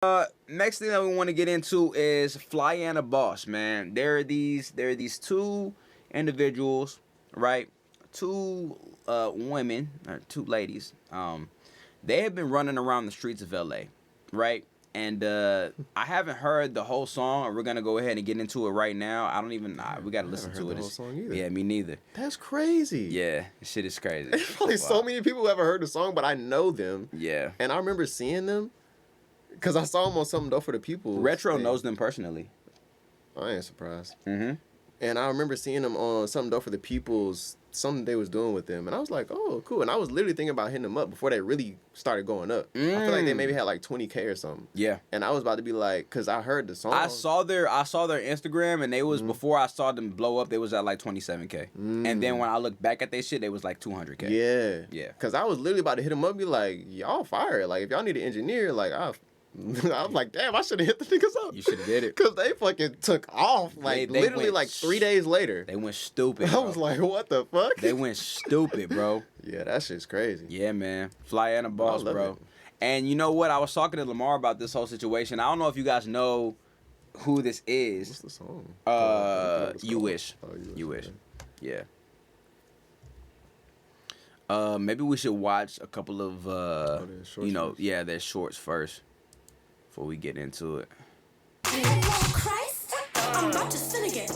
Next thing that we want to get into is Flyana Boss, man. There are these two individuals, right? Two women, or two ladies. They have been running around the streets of LA, right? And I haven't heard the whole song, and we're gonna go ahead and get into it right now. I don't even. We gotta listen to it. The whole song either. Yeah, me neither. That's crazy. Yeah, this shit is crazy. There's probably so many people who haven't heard the song, but I know them. Yeah. And I remember seeing them because I saw them on Something Dope for the People. Retro knows them personally. I ain't surprised. Mm-hmm. And I remember seeing them on Something Dope for the People's, something they was doing with them. And I was like, oh, cool. And I was literally thinking about hitting them up before they really started going up. I feel like they maybe had like 20K or something. Yeah. And I was about to be like, because I heard the song. I saw their Instagram, and they was, before I saw them blow up, they was at like 27K. And then when I looked back at their shit, they was like 200K. Yeah. Yeah. Because I was literally about to hit them up and be like, y'all fire. Like, if y'all need an engineer, like, I was like, damn, I should have hit the niggas up. You should have did it. Because they fucking took off, like, They literally, went like, 3 days later. They went stupid, I was like, what the fuck? They went stupid, bro. Yeah, that shit's crazy. Yeah, man. Flyana Boss, bro. It. And you know what? I was talking to Lamar about this whole situation. I don't know if you guys know who this is. What's the song? You Wish. Oh, You Wish. Yeah. Maybe we should watch a couple of, their shorts first before we get into it. Oh Christ, I'm about to sin again.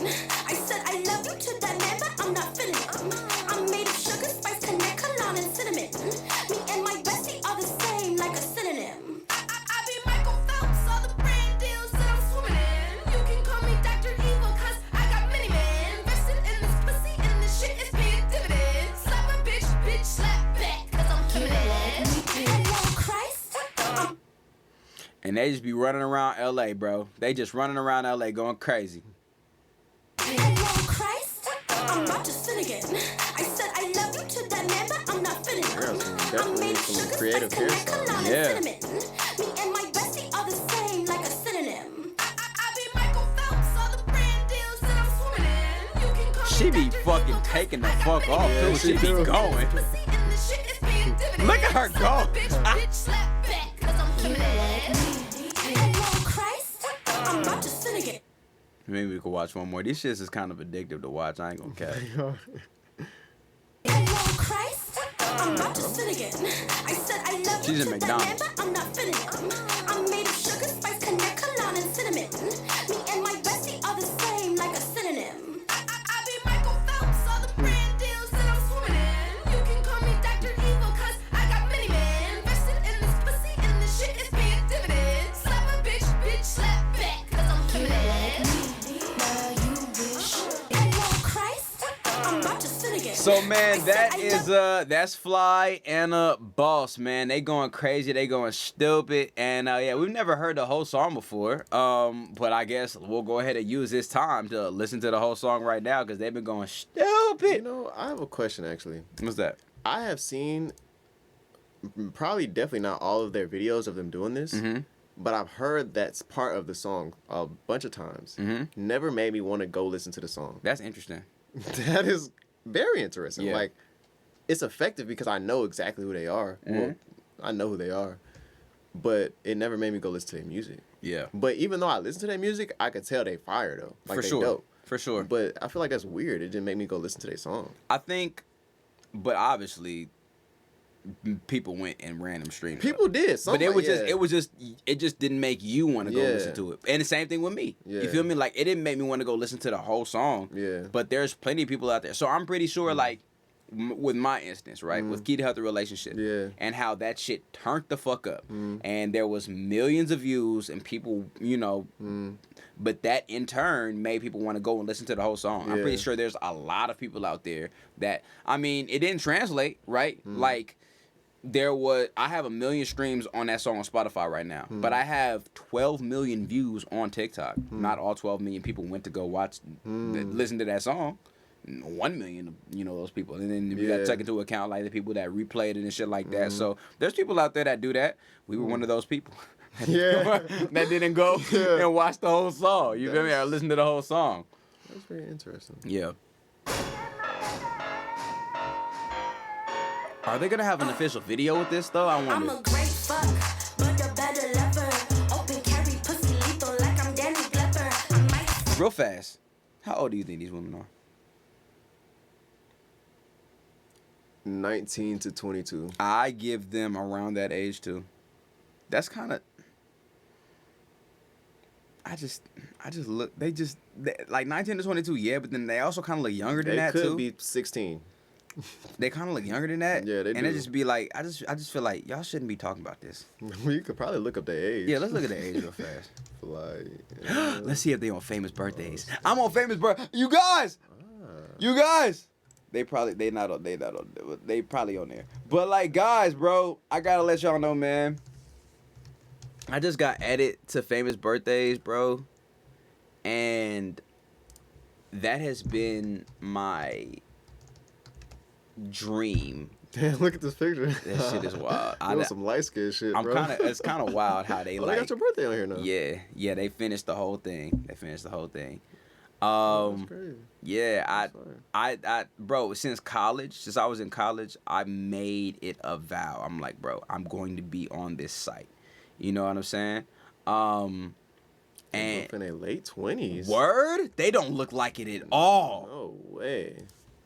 I said I love you to that man, but I'm not feeling it. I'm made of sugar, spice, connect, cologne, and cinnamon. Me and my bestie are the same, like a synonym. I be Michael Phelps, all the brand deals that I'm swimming in. You can call me Dr. Evil, cause I got many men. Invested in this pussy, and this shit is paying dividends. Slap a bitch, bitch, slap back, cause I'm feminine. Oh Christ, And they just be running around LA, bro. They just running around LA going crazy. Oh Christ, I'm about to sin again. I said I love you to that man, but I'm not feeling it. I'm made of sugar, creative spice, connect, cologne, Yeah. and cinnamon. Me and my bestie are the same, like a synonym. I be Michael Phelps, all the brand deals that I'm swimming in. You can call She me be Dr. fucking Evil, 'cause taking the I got fuck many off, men. too. She be do. going. Pussy and this shit is paying dividends. Look at her go. Slap a bitch, bitch, slap back, 'cause I'm feminine. Oh Christ, I'm about to sin again. Maybe we could watch one more. These shits is kind of addictive to watch. I ain't gonna cap. Oh Christ, I'm about to sin again. I said I love She's you in to that man, McDonald's. but I'm not feeling it. I'm made of sugar, spice, connect, cologne, and cinnamon. Me and my bestie are the same, like a synonym. I be Michael Phelps, all the brand deals that I'm swimming in. You can call me Dr. Evil, cause I got many men. Invested in this pussy, and this shit is paying dividends. Slap a bitch, bitch, slap back, cause I'm feminine. Oh Christ, I'm about to sin again. So man, I said I love- that's Flyana Boss, man. They going crazy, they going stupid, and yeah, we've never heard the whole song before. But I guess we'll go ahead and use this time to listen to the whole song right now because they've been going You stupid. know, I have a question, actually. What's that? I have seen probably definitely not all of their videos of them doing this, but I've heard that's part of the song a bunch of times. Never made me want to go listen to the song. That's interesting. That is very interesting. Yeah. Like, it's effective because I know exactly who they are. Well, I know who they are, but it never made me go listen to their music. Yeah, But even though I listen to their music, I could tell they fire though. Like, for they sure, dope. for sure. But I feel like that's weird. It didn't make me go listen to their song. I think, but obviously, people went and random streamed. People did, But somebody, it just didn't make you want to go Yeah. listen to it. And the same thing with me. Yeah. You feel me? Like, it didn't make me want to go listen to the whole song. Yeah. But there's plenty of people out there. So I'm pretty sure, like, with my instance, right, with Key to Healthy Relationship, Yeah. and how that shit turned the fuck up, and there was millions of views, and people, but that in turn made people want to go and listen to the whole song. I'm Yeah. pretty sure there's a lot of people out there that, I mean, it didn't translate, right? Like, I have 1 million streams on that song on Spotify right now, but I have 12 million views on TikTok. Not all 12 million people went to go listen to that song. 1 million, those people, and then we got to take into account like the people that replayed it and shit like that. So there's people out there that do that. We were one of those people. Yeah. That didn't go and watch the whole song. You feel me? Or listen to the whole song. That's very interesting. Yeah. Are they gonna have an official video with this though? I I'm wonder. a great fuck, but a better lover. Open Real fast. How old do you think these women are? 19 to 22. I give them around that age too. That's kind of. I just look. They like 19 to 22. Yeah, but then they also kind of look younger than that too. They could be 16. They kind of look younger than that. Yeah, they and do. it just be like, I just feel like y'all shouldn't be talking about this. You could probably look up their age. Yeah, let's look at the age real fast. Like, Let's see if they on famous birthdays. I'm on famous birthday. You guys, they probably not on they probably on there. But like, guys, bro, I gotta let y'all know, man. I just got added to famous birthdays, bro, and that has been my dream. Damn, look at this picture. That shit is wild. I know some light skin shit, bro. It's kind of wild how they they like. got your birthday on here now. Yeah, they finished the whole thing. That's crazy. Yeah, I, bro, since I was in college, I made it a vow. I'm like, bro, I'm going to be on this site. You know what I'm saying? And in their late 20s. Word? They don't look like it at all. No way.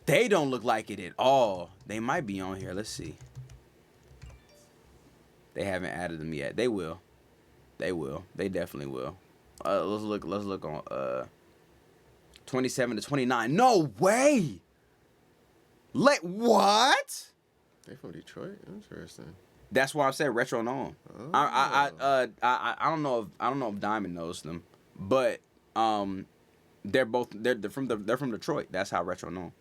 They don't look like it at all. They might be on here. Let's see. They haven't added them yet. They will. They definitely will. Let's look on 27 to 29. No way. What? They from Detroit? Interesting. That's why I said retro known. Oh. I don't know if Diamond knows them, but they're from Detroit. That's how retro known.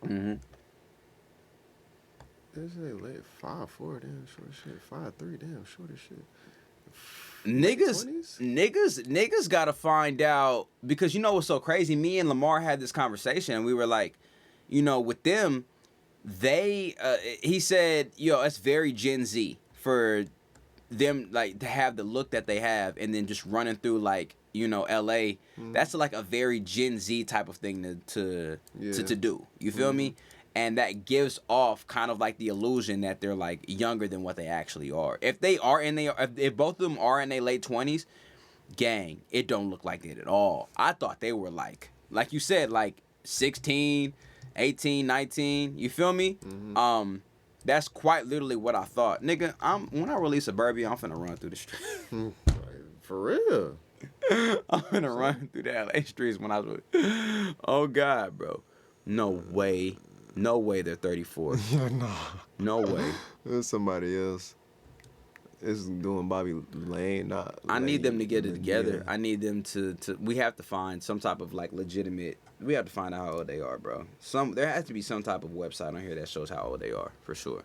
Mm-hmm. This is late 5'4", damn short shit. 5'3", damn short as shit. Niggas gotta find out, because you know what's so crazy? Me and Lamar had this conversation, and we were like, you know, with them, he said, yo, it's very Gen Z for them, like, to have the look that they have, and then just running through, like, you know, LA. That's like a very Gen Z type of thing to do. You feel me? And that gives off kind of like the illusion that they're like younger than what they actually are. If both of them are in their late 20s, gang, it don't look like it at all. I thought they were like you said, like 16, 18, 19. You feel me? That's quite literally what I thought. Nigga, when I release Suburbia, I'm finna run through the street. For real? I'm gonna run through the LA streets when I was with. Oh God, bro. No way they're 34. Yeah, no. No way. There's somebody else. It's doing Bobby Lane, not I need them to get it Lane, together. yeah. I need them to we have to find some type of like legitimate, we have to find out how old they are, bro. There has to be some type of website on here that shows how old they are, for sure.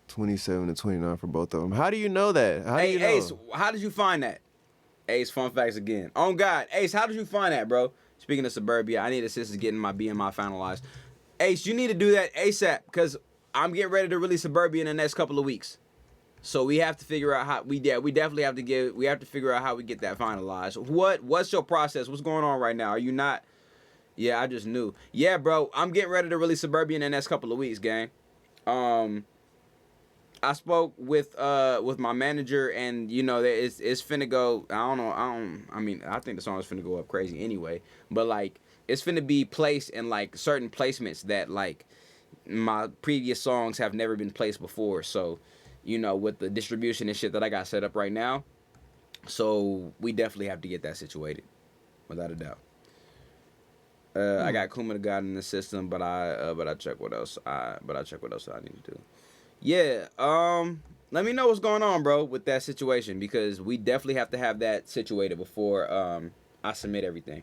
27 to 29 for both of them. How do you know that? How do you know? Ace, how did you find that? Ace, fun facts again. Oh God, Ace, how did you find that, bro? Speaking of Suburbia, I need assistance getting my BMI finalized. Ace, you need to do that ASAP, because I'm getting ready to release Suburbia in the next couple of weeks. So we have to figure out how we definitely have to figure out how we get that finalized. What's your process? What's going on right now? Are you not? Yeah, I just knew. Yeah, bro, I'm getting ready to release Suburbia in the next couple of weeks, gang. I spoke with my manager, and you know it's finna go. I think the song is finna go up crazy anyway. But like, it's finna be placed in like certain placements that like my previous songs have never been placed before. So, you know, with the distribution and shit that I got set up right now, so we definitely have to get that situated, without a doubt. I got Kuma the God in the system, but I check what else I need to do. Yeah, let me know what's going on, bro, with that situation, because we definitely have to have that situated before I submit everything.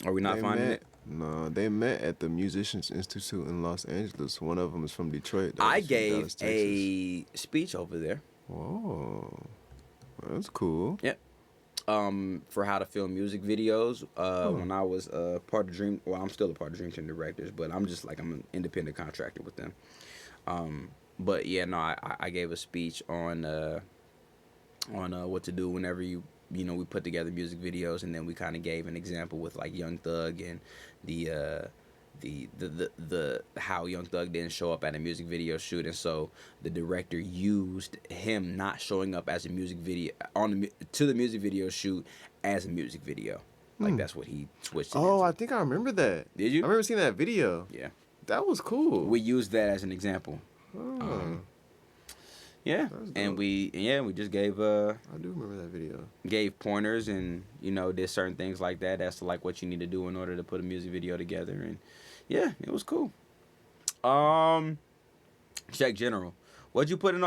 Are we not finding it? No, they met at the Musicians Institute in Los Angeles. One of them is from Detroit. I gave a speech over there. Whoa, that's cool. Yep. For how to film music videos. When I was part of Dream, well, I'm still a part of Dream Team Directors, but I'm an independent contractor with them. But yeah, no, I gave a speech on what to do whenever we put together music videos, and then we kind of gave an example with like Young Thug and the the how Young Thug didn't show up at a music video shoot, and so the director used him not showing up as a music video to the music video shoot as a music video. Like that's what he switched it Oh, into. I think I remember that. Did you? I remember seeing that video. Yeah. That was cool. We used that as an example. Oh, Yeah, That's and dope. we just gave I do remember that video. gave pointers and did certain things like that as to like what you need to do in order to put a music video together, and yeah, it was cool. Check general. What'd you put in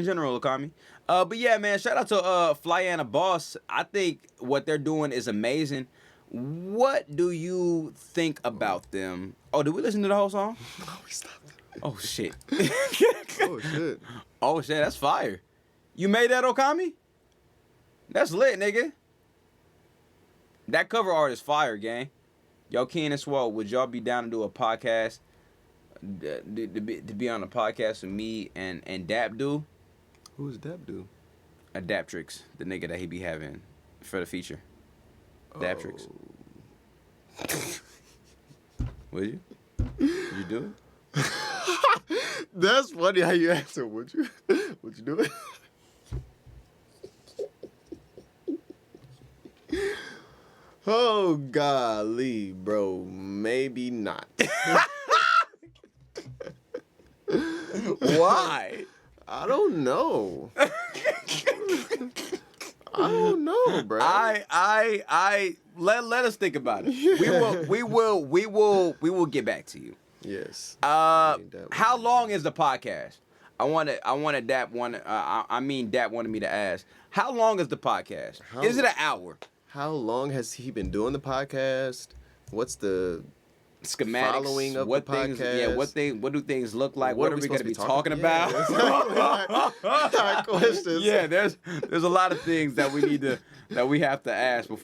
general, Okami? But yeah, man, shout out to Flyana Boss. I think what they're doing is amazing. What do you think about them? Oh, did we listen to the whole song? Oh, we stopped. Oh shit. Oh shit. Oh shit, that's fire. You made that, Okami? That's lit, nigga. That cover art is fire, gang. Yo, Keen and Swole, would y'all be down to do a podcast? To be on a podcast with me and Dapdu? Who's Dabdu? Daptrix, the nigga that he be having for the feature. Daptrix. Would you? Would you do it? That's funny how you answer. Would you? Would you do it? Oh golly, bro. Maybe not. Why? I don't know. I don't know, bro. Let us think about it. We will get back to you. Yes. How long is the podcast? Dap wanted me to ask. How long is the podcast? Is it an hour? How long has he been doing the podcast? What's the Schematics, following of what the things, podcast? what do things look like? What What are are we we going to be supposed talking to be talking- about? Yeah, our questions. Yeah, there's a lot of things that we have to ask before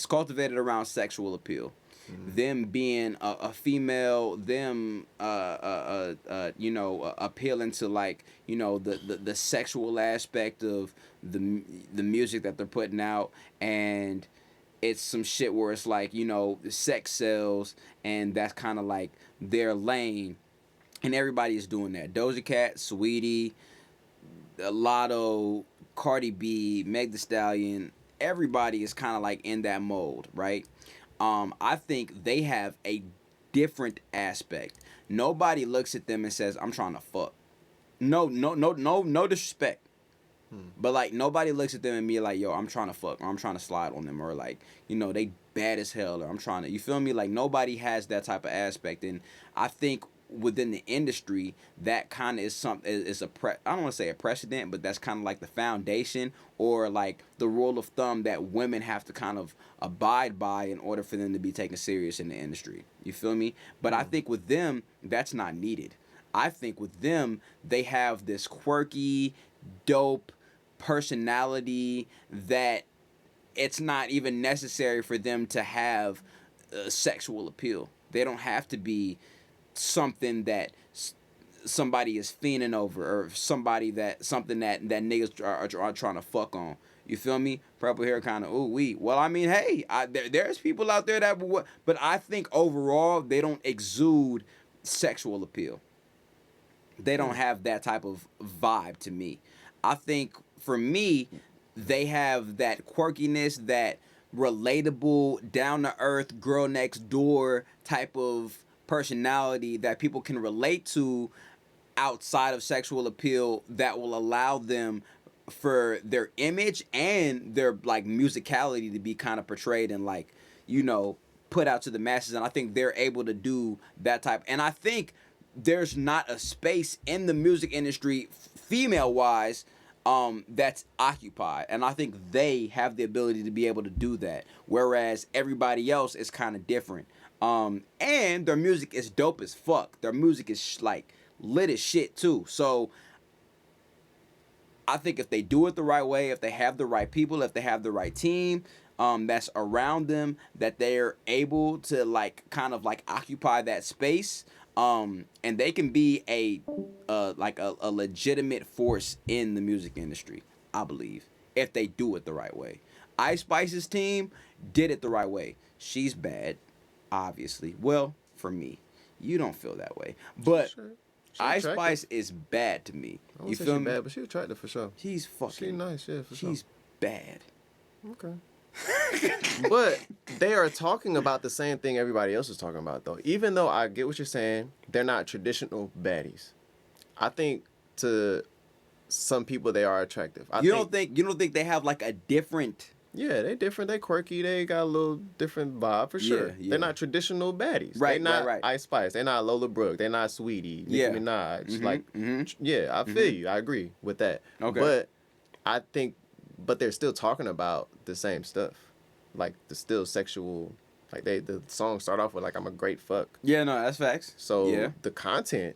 it's cultivated around sexual appeal. Them being a female, them appealing to like the sexual aspect of the music that they're putting out, and it's some shit where it's like sex sells, and that's kind of like their lane, and everybody is doing that. Doja Cat, Saweetie, Lotto, Cardi B, Meg Thee Stallion, everybody is kind of like in that mold, right? I think they have a different aspect. Nobody looks at them and says, "I'm trying to fuck." No disrespect. But like nobody looks at them and be like, "Yo, I'm trying to fuck," or "I'm trying to slide on them," or like, they bad as hell, or "I'm trying to," you feel me? Like nobody has that type of aspect, and I think within the industry, that kind of is I don't want to say a precedent, but that's kind of like the foundation, or like the rule of thumb that women have to kind of abide by in order for them to be taken serious in the industry. You feel me? But I think with them, that's not needed. I think with them, they have this quirky, dope personality that it's not even necessary for them to have sexual appeal. They don't have to be something that somebody is fiending over, or something that niggas are trying to fuck on. You feel me? Purple hair kind of well, I mean, hey, there's people out there that but I think overall they don't exude sexual appeal. They don't have that type of vibe to me. I think for me, they have that quirkiness, that relatable, down to earth, girl next door type of personality that people can relate to outside of sexual appeal, that will allow them for their image and their like musicality to be kind of portrayed and like put out to the masses. And I think they're able to do that type. And I think there's not a space in the music industry, female wise, that's occupied, and I think they have the ability to be able to do that, whereas everybody else is kind of different. And their music is dope as fuck. Their music is like lit as shit too. So I think if they do it the right way, if they have the right people, if they have the right team that's around them, that they're able to like kind of like occupy that space, and they can be a legitimate force in the music industry, I believe, if they do it the right way. Ice Spice's team did it the right way. She's bad, obviously. Well, for me, you don't feel that way, but Sure. Ice Spice is bad to me. I You won't say feel she me? bad, but she attractive for sure. She's fucking. She nice, yeah, for sure. She's bad. Okay. But they are talking about the same thing everybody else is talking about, though. Even though I get what you're saying, they're not traditional baddies. I think to some people they are attractive. You don't think they have like a different? Yeah, they different. They quirky. They got a little different vibe for sure. Yeah. They're not traditional baddies. Right, They're not right. Ice Spice. They're not Lola Brooke. They're not Sweetie. Nicki Yeah. Minaj. Yeah, I feel you. I agree with that. Okay. But I think, they're still talking about the same stuff, like the still sexual. Like the songs start off with like, "I'm a great fuck." Yeah, no, that's facts. So yeah. the content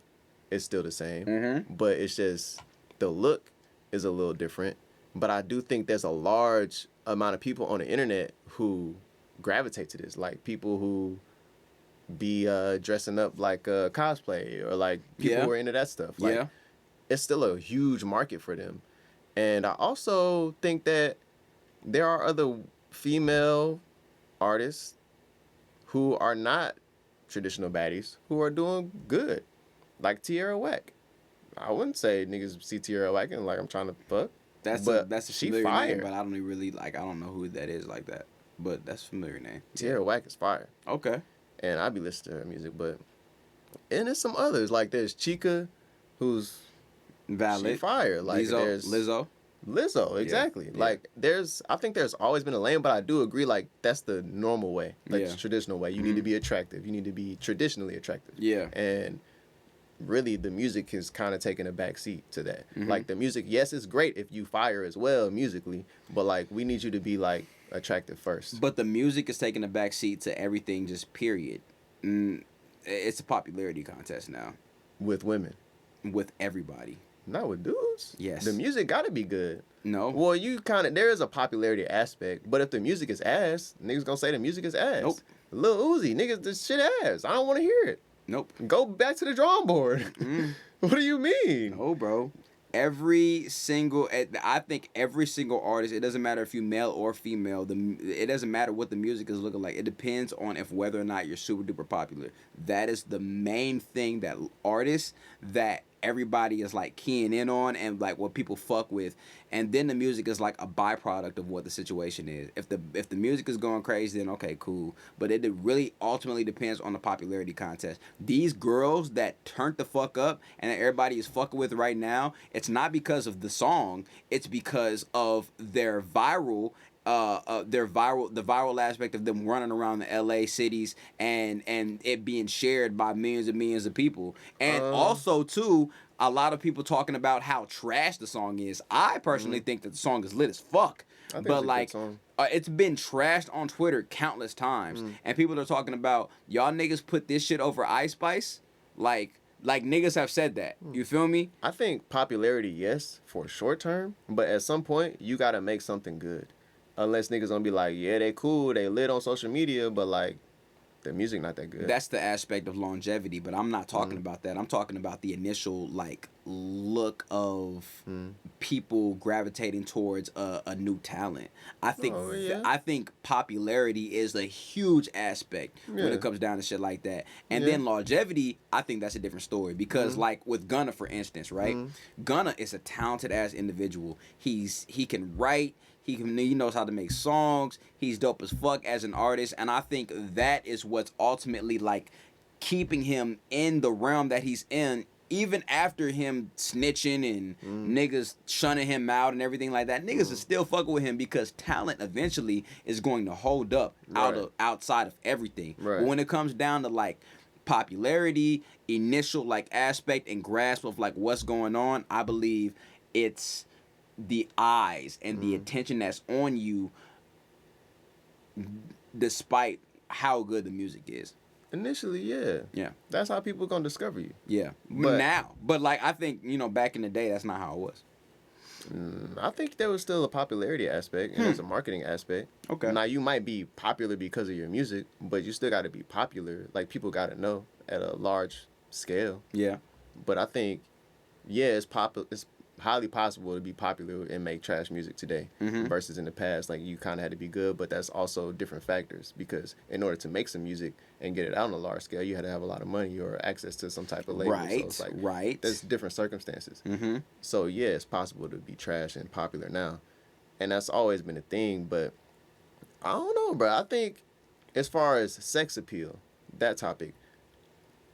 is still the same, Mm-hmm. but it's just the look is a little different. But I do think there's a large amount of people on the internet who gravitate to this, like people who be dressing up like cosplay, or like people who are into that stuff. Like, yeah. it's still a huge market for them. And I also think that there are other female artists who are not traditional baddies who are doing good, like Tierra Whack. I wouldn't say niggas see Tierra Whack and like, "I'm trying to fuck." That's a she familiar fire. name, but I don't even really like. I don't know who that is like that, but that's a familiar name. Tierra Whack is fire. Okay. And I be listening to her music, and there's some others, like there's Chica, who's Valid. she fire. Like there's Lizzo. exactly. Yeah. Like I think there's always been a lane, but I do agree, like that's the normal way, like the traditional way. You need to be attractive. You need to be traditionally attractive. Yeah. And really, the music has kind of taken a back seat to that. Like the music, yes, it's great if you fire as well musically, but like we need you to be like attractive first. But the music is taking a back seat to everything, just period. It's a popularity contest now With women. with everybody. Not with dudes. Yes. The music gotta be good. No. Well, there is a popularity aspect, but if the music is ass, niggas gonna say the music is ass. Nope. Lil Uzi, niggas, this shit ass. I don't want to hear it. Nope. Go back to the drawing board. What do you mean? No, bro. I think every single artist, it doesn't matter if you're male or female, it doesn't matter what the music is looking like. It depends on whether or not you're super duper popular. That is the main thing that artists that everybody is like keying in on and like what people fuck with, and then the music is like a byproduct of what the situation is. If the music is going crazy, then okay, cool. But it really ultimately depends on the popularity contest. These girls that turned the fuck up and that everybody is fucking with right now, it's not because of the song, it's because of their viral the viral aspect of them running around the LA cities and it being shared by millions and millions of people. And also too, a lot of people talking about how trash the song is. I personally think that the song is lit as fuck. But like it's been trashed on Twitter countless times. And people are talking about y'all niggas put this shit over Ice Spice. Like niggas have said that. You feel me? I think popularity, yes, for short term, but at some point you gotta make something good. Unless niggas gonna be like, yeah, they cool, they lit on social media, but like, the music not that good. That's the aspect of longevity, but I'm not talking about that. I'm talking about the initial like look of people gravitating towards a new talent. I think I think popularity is a huge aspect when it comes down to shit like that. And then longevity, I think that's a different story because like with Gunna, for instance, right? Gunna is a talented ass individual. He can write. He knows how to make songs. He's dope as fuck as an artist. And I think that is what's ultimately like keeping him in the realm that he's in, even after him snitching and niggas shunning him out and everything like that. Niggas are still fucking with him because talent eventually is going to hold up outside of everything. Right. But when it comes down to like popularity, initial like aspect and grasp of like what's going on, I believe it's the eyes and the attention that's on you despite how good the music is. Initially, yeah. That's how people gonna discover you. Yeah. But like I think, back in the day that's not how it was. I think there was still a popularity aspect and there's a marketing aspect. Okay. Now you might be popular because of your music, but you still gotta be popular. Like people gotta know at a large scale. Yeah. But I think it's highly possible to be popular and make trash music today versus in the past. Like you kind of had to be good, but that's also different factors because in order to make some music and get it out on a large scale, you had to have a lot of money or access to some type of label. Right, so it's like, there's different circumstances. So yeah, it's possible to be trash and popular now, and that's always been a thing. But I don't know, bro. I think as far as sex appeal, that topic,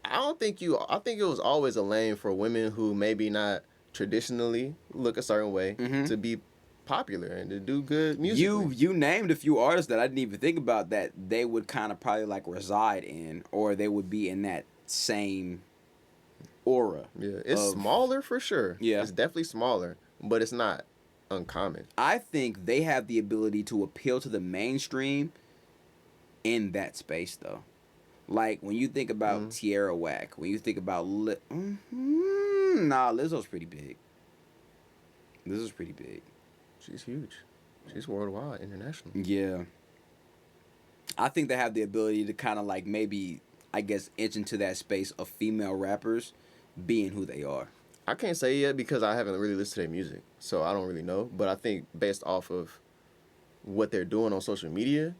I think it was always a lane for women who maybe not traditionally look a certain way to be popular and to do good music. You named a few artists that I didn't even think about that they would kind of probably like reside in, or they would be in that same aura. Yeah, it's smaller for sure. Yeah, it's definitely smaller, but it's not uncommon. I think they have the ability to appeal to the mainstream in that space though. Like when you think about Tierra Whack, when you think about Lizzo's pretty big. Lizzo's pretty big. She's huge. She's worldwide, international. Yeah. I think they have the ability to kind of like maybe, I guess, inch into that space of female rappers being who they are. I can't say yet because I haven't really listened to their music, so I don't really know. But I think based off of what they're doing on social media,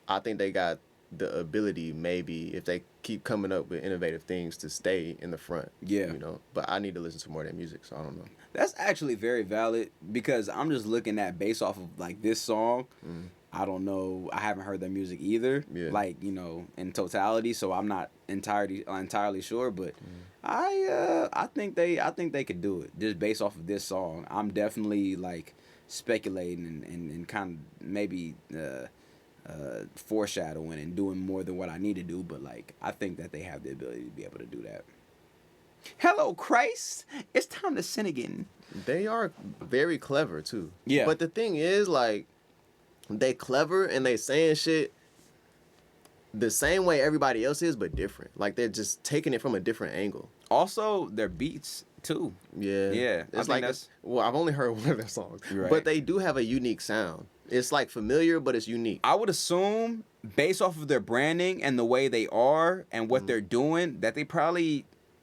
I think they got the ability, maybe if they keep coming up with innovative things, to stay in the front. Yeah. But I need to listen to more of their music, so I don't know. That's actually very valid because I'm just looking at based off of like this song. I don't know. I haven't heard their music either. Yeah. Like in totality, so I'm not entirely sure. But I think they could do it just based off of this song. I'm definitely like speculating and kind of maybe. Foreshadowing and doing more than what I need to do, but like I think that they have the ability to be able to do that. Hello, Christ! It's time to sin again. They are very clever too. Yeah. But the thing is, like, they clever and they saying shit the same way everybody else is, but different. Like they're just taking it from a different angle. Also, their beats too. Yeah. Yeah, I It's think like that's- well, I've only heard one of their songs, Right. but they do have a unique sound. It's like familiar, but it's unique. I would assume, based off of their branding and the way they are and what they're doing, that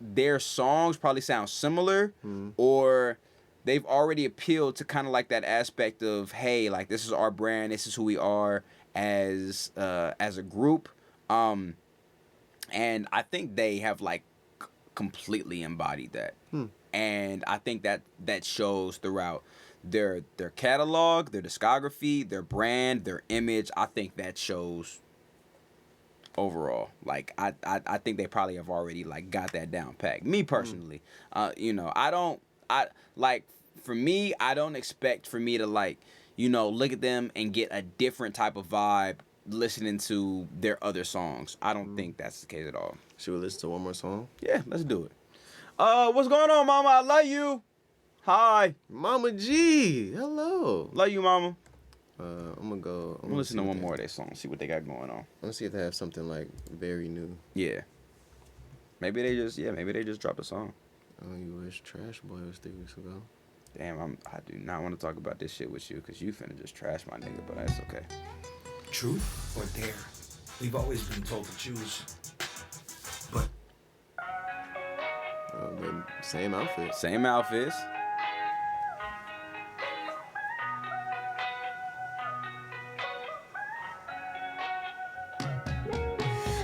their songs probably sound similar, or they've already appealed to kind of like that aspect of, hey, like this is our brand, this is who we are as a group, and I think they have like completely embodied that, and I think that shows throughout their catalog, their discography, their brand, their image. I think that shows overall. Like I think they probably have already like got that down packed. Me personally, for me, I don't expect for me to like, look at them and get a different type of vibe listening to their other songs. I don't think that's the case at all. Should we listen to one more song? Yeah, let's do it. What's going on, mama? I love you. Hi. Mama G, hello. Love you, mama. I'm gonna go. I'm gonna listen to one more of their songs, see what they got going on. Let's see if they have something like very new. Yeah. Maybe they just dropped a song. Oh, you wish Trash Boy was 3 weeks ago. Damn, I do not want to talk about this shit with you because you finna just trash my nigga, but that's okay. Truth or dare? We've always been told to choose. But The same outfit. Same outfits.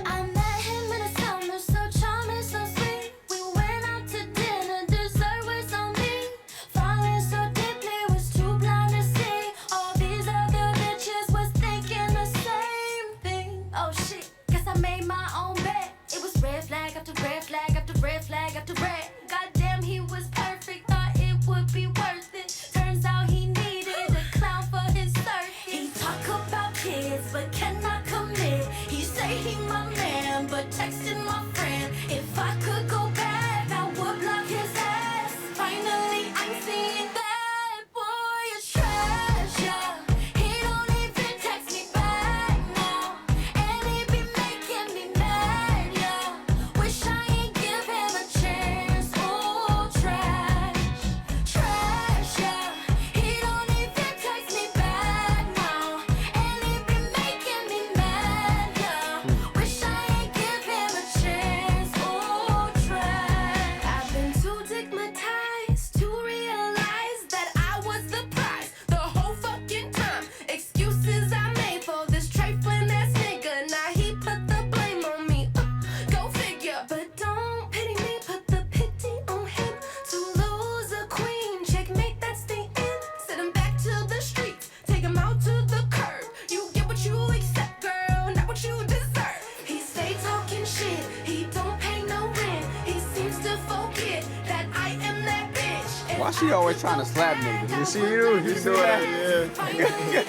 I met him in the summer, so charming, so sweet. We went out to dinner, dessert was on me. Falling so deeply, was too blind to see. All these other bitches was thinking the same thing. Oh shit, guess I made my own bet. It was red flag after red flag after red flag after red. Goddamn, he was perfect, thought it would be worth it. Turns out he needed a clown for his circuit. He talk about kids, but cannot commit. He say he my man, but texting my friend. If I could go back, I would block his ass. Finally, I'm seeing that boy is trash, yeah. He don't even text me back now, and he be making me mad, yeah. Wish I ain't give him a chance. Oh, trash, trash, yeah. He don't even text me back now, and he be making me mad, yeah. Wish I ain't give him a chance. Oh, trash. I've been too stigmatized to realize that I was the prize the whole fucking time. Excuses I made for this trifling ass nigga. Now he put the blame on me. Go figure. But don't pity me, put the pity on him. To lose a queen, checkmate, that's the end. Send him back to the streets, take him out to the curb. You get what you accept, girl, not what you deserve. He stay talking shit, he don't pay no rent. He seems to forget that I am that bitch. Why she always trying to slap niggas? You see you? You see that? Yeah.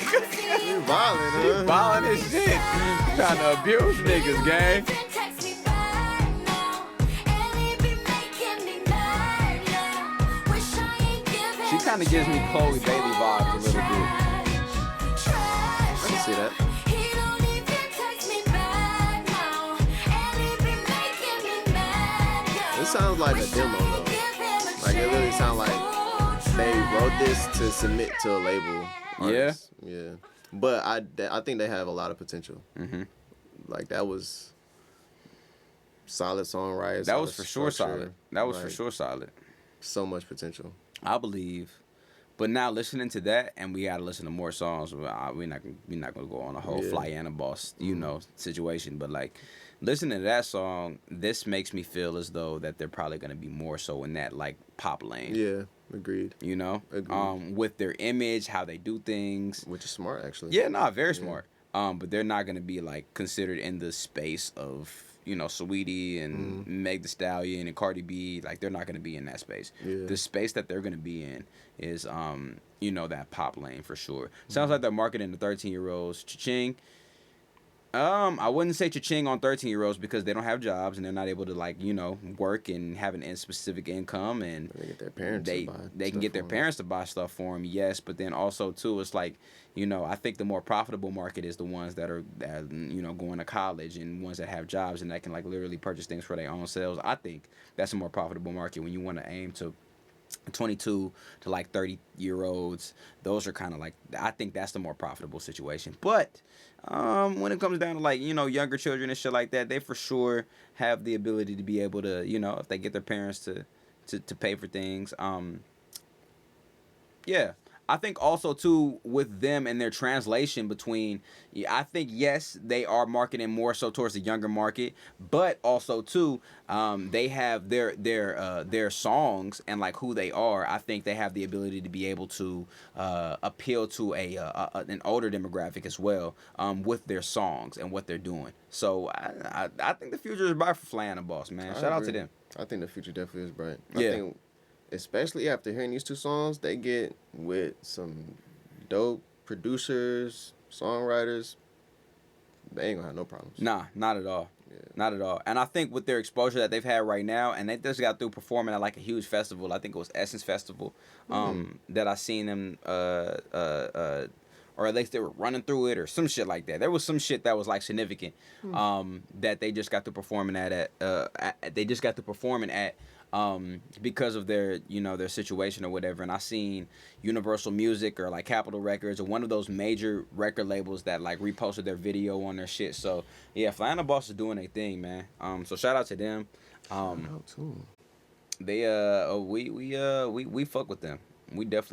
You violent, huh? Balling his shit. Trying to abuse niggas, gang. She kind of gives me Chloe Bailey vibes a little bit. I can see that. It sounds like a demo though. Like it really sounds like they wrote this to submit to a label. Artist. Yeah. But I think they have a lot of potential. Mhm. Like that was solid songwriting. That was for sure structure. solid. That was for Like, sure solid. So much potential. I believe. But now listening to that, and we gotta listen to more songs. We're not gonna go on a whole Yeah. Flyana boss, situation. But like listening to that song, this makes me feel as though that they're probably gonna be more so in that like pop lane. Yeah, agreed. Agreed. With their image, how they do things. Which is smart actually. Yeah, no, very smart. But they're not gonna be like considered in the space of Saweetie and Meg Thee Stallion and Cardi B. Like they're not gonna be in that space. Yeah. The space that they're gonna be in is that pop lane for sure. Sounds like they're marketing the 13-year-olds. Cha-ching. I wouldn't say cha-ching on 13-year-olds because they don't have jobs and they're not able to like, you know, work and have an specific income, and They get their parents. they can get their parents to buy stuff for them. Yes, but then also too, it's like, you know, I think the more profitable market is the ones that are you know, going to college and ones that have jobs and that can like literally purchase things for their own selves. I think that's a more profitable market when you want to aim to 22 to like 30-year-olds. Those are kind of like, I think that's the more profitable situation. But when it comes down to like, you know, younger children and shit like that, they for sure have the ability to be able to, you know, if they get their parents to pay for things. Yeah. I think also too with them and their translation between, yeah, I think yes, they are marketing more so towards the younger market, but also too, they have their songs and like who they are. I think they have the ability to be able to appeal to an older demographic as well, with their songs and what they're doing. So I think the future is bright for Flyana Boss, man. Shout out to them. I think the future definitely is bright. Yeah. I think, especially after hearing these two songs, they get with some dope producers, songwriters. They ain't gonna have no problems. Nah, not at all. Yeah. Not at all. And I think with their exposure that they've had right now, and they just got through performing at like a huge festival. I think it was Essence Festival, that I seen them, or at least they were running through it or some shit like that. There was some shit that was like significant, that they just got to performing at because of their, you know, their situation or whatever. And I seen Universal Music or like Capitol Records or one of those major record labels that like reposted their video on their shit. So yeah, Flyana Boss is doing their thing, man. So shout out to them. They we fuck with them. We definitely